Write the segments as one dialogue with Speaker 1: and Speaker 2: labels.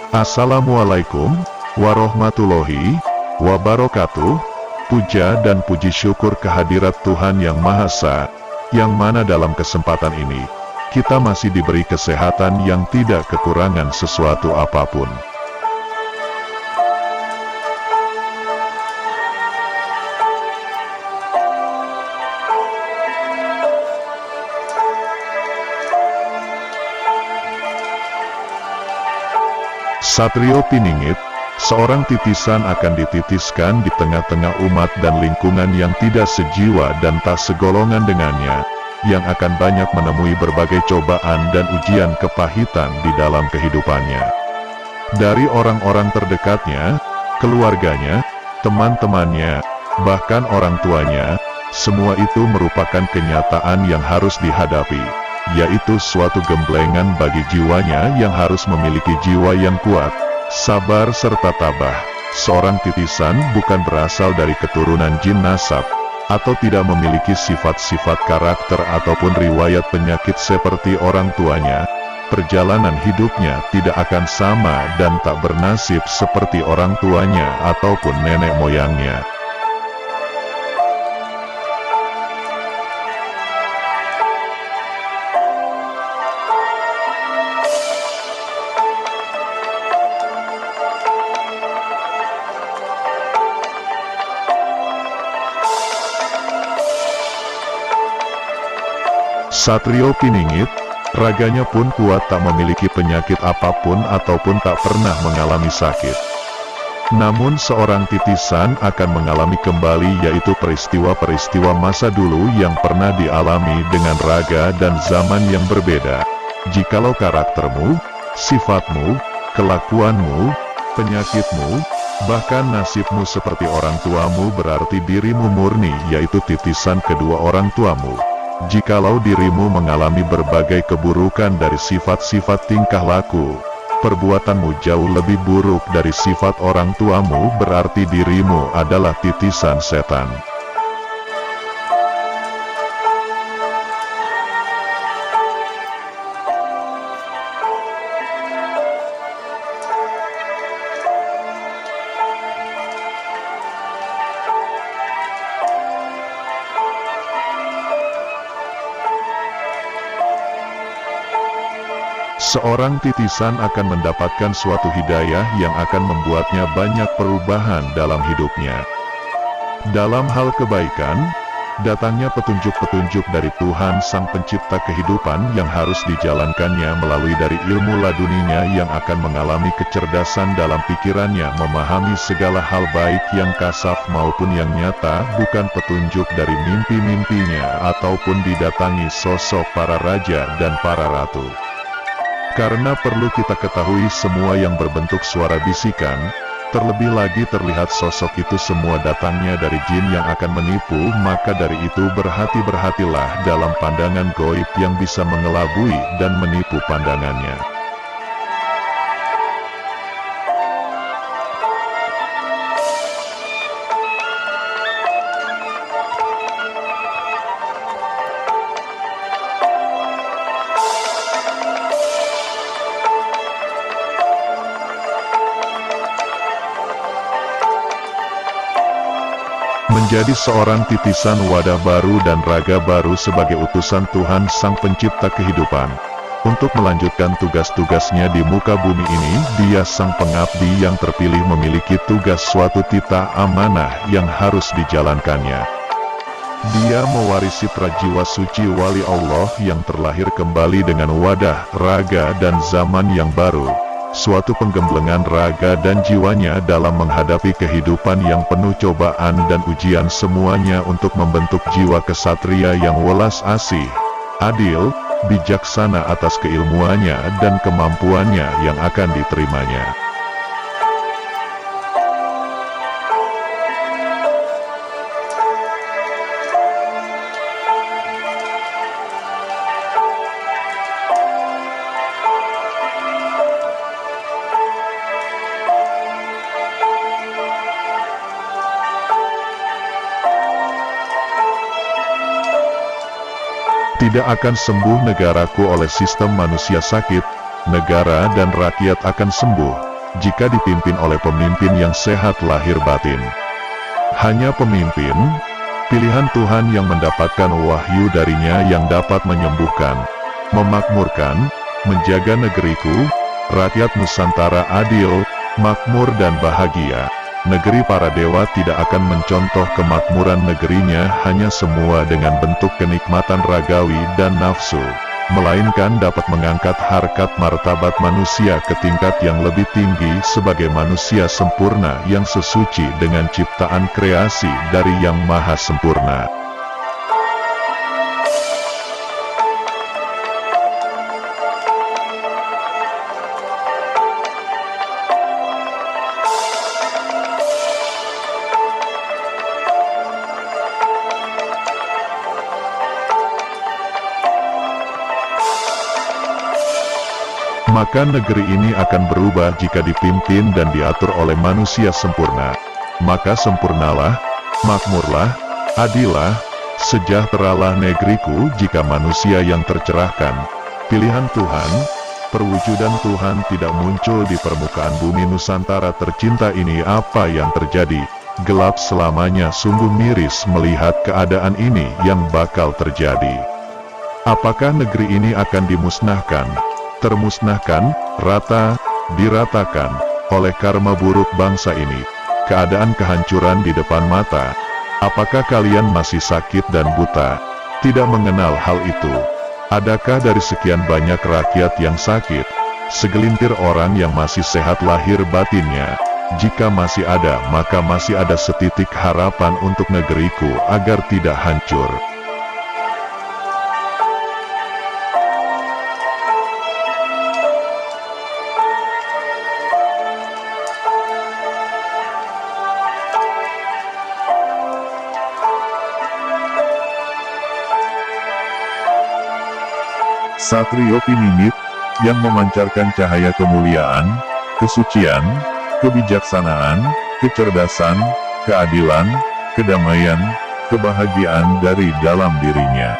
Speaker 1: Assalamualaikum warahmatullahi wabarakatuh. Puja dan puji syukur kehadirat Tuhan Yang Maha Esa, yang mana dalam kesempatan ini, kita masih diberi kesehatan yang tidak kekurangan sesuatu apapun. Satrio Piningit, seorang titisan akan dititiskan di tengah-tengah umat dan lingkungan yang tidak sejiwa dan tak segolongan dengannya, yang akan banyak menemui berbagai cobaan dan ujian kepahitan di dalam kehidupannya. Dari orang-orang terdekatnya, keluarganya, teman-temannya, bahkan orang tuanya, semua itu merupakan kenyataan yang harus dihadapi, yaitu suatu gemblengan bagi jiwanya yang harus memiliki jiwa yang kuat, sabar serta tabah. Seorang titisan bukan berasal dari keturunan jin nasab, atau tidak memiliki sifat-sifat karakter ataupun riwayat penyakit seperti orang tuanya. Perjalanan hidupnya tidak akan sama dan tak bernasib seperti orang tuanya ataupun nenek moyangnya. Satrio Piningit, raganya pun kuat, tak memiliki penyakit apapun ataupun tak pernah mengalami sakit. Namun seorang titisan akan mengalami kembali, yaitu peristiwa-peristiwa masa dulu yang pernah dialami dengan raga dan zaman yang berbeda. Jikalau karaktermu, sifatmu, kelakuanmu, penyakitmu, bahkan nasibmu seperti orang tuamu, berarti dirimu murni, yaitu titisan kedua orang tuamu. Jikalau dirimu mengalami berbagai keburukan dari sifat-sifat tingkah laku, perbuatanmu jauh lebih buruk dari sifat orang tuamu, berarti dirimu adalah titisan setan. Seorang titisan akan mendapatkan suatu hidayah yang akan membuatnya banyak perubahan dalam hidupnya. Dalam hal kebaikan, datangnya petunjuk-petunjuk dari Tuhan Sang Pencipta kehidupan yang harus dijalankannya melalui dari ilmu laduninya, yang akan mengalami kecerdasan dalam pikirannya memahami segala hal baik yang kasaf maupun yang nyata, bukan petunjuk dari mimpi-mimpinya ataupun didatangi sosok para raja dan para ratu. Karena perlu kita ketahui, semua yang berbentuk suara bisikan, terlebih lagi terlihat sosok itu semua datangnya dari jin yang akan menipu. Maka dari itu berhati-hatilah dalam pandangan goib yang bisa mengelabui dan menipu pandangannya. Menjadi seorang titisan wadah baru dan raga baru sebagai utusan Tuhan Sang Pencipta kehidupan, untuk melanjutkan tugas-tugasnya di muka bumi ini. Dia sang pengabdi yang terpilih memiliki tugas suatu titah amanah yang harus dijalankannya. Dia mewarisi prajiwa suci wali Allah yang terlahir kembali dengan wadah, raga dan zaman yang baru. Suatu penggemblengan raga dan jiwanya dalam menghadapi kehidupan yang penuh cobaan dan ujian, semuanya untuk membentuk jiwa kesatria yang welas asih, adil, bijaksana atas keilmuannya dan kemampuannya yang akan diterimanya. Tidak akan sembuh negaraku oleh sistem manusia sakit, negara dan rakyat akan sembuh jika dipimpin oleh pemimpin yang sehat lahir batin. Hanya pemimpin, pilihan Tuhan yang mendapatkan wahyu darinya yang dapat menyembuhkan, memakmurkan, menjaga negeriku, rakyat Nusantara adil, makmur dan bahagia. Negeri para dewa tidak akan mencontoh kemakmuran negerinya hanya semua dengan bentuk kenikmatan ragawi dan nafsu, melainkan dapat mengangkat harkat martabat manusia ke tingkat yang lebih tinggi sebagai manusia sempurna yang sesuci dengan ciptaan kreasi dari Yang Maha Sempurna. Maka negeri ini akan berubah jika dipimpin dan diatur oleh manusia sempurna. Maka sempurnalah, makmurlah, adillah, sejahteralah negeriku jika manusia yang tercerahkan. Pilihan Tuhan, perwujudan Tuhan tidak muncul di permukaan bumi Nusantara tercinta ini. Apa yang terjadi? Gelap selamanya. Sungguh miris melihat keadaan ini yang bakal terjadi. Apakah negeri ini akan dimusnahkan? Termusnahkan, diratakan, oleh karma buruk bangsa ini, keadaan kehancuran di depan mata. Apakah kalian masih sakit dan buta, tidak mengenal hal itu? Adakah dari sekian banyak rakyat yang sakit, segelintir orang yang masih sehat lahir batinnya? Jika masih ada, maka masih ada setitik harapan untuk negeriku agar tidak hancur.
Speaker 2: Satrio Piningit, yang memancarkan cahaya kemuliaan, kesucian, kebijaksanaan, kecerdasan, keadilan, kedamaian, kebahagiaan dari dalam dirinya.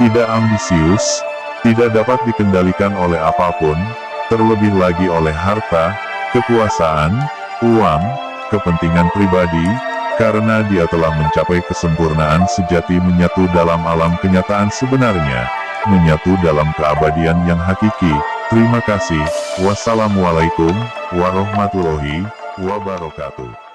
Speaker 2: Tidak ambisius, tidak dapat dikendalikan oleh apapun, terlebih lagi oleh harta, kekuasaan, uang, kepentingan pribadi, karena dia telah mencapai kesempurnaan sejati, menyatu dalam alam kenyataan sebenarnya, menyatu dalam keabadian yang hakiki. Terima kasih. Wassalamualaikum warahmatullahi wabarakatuh.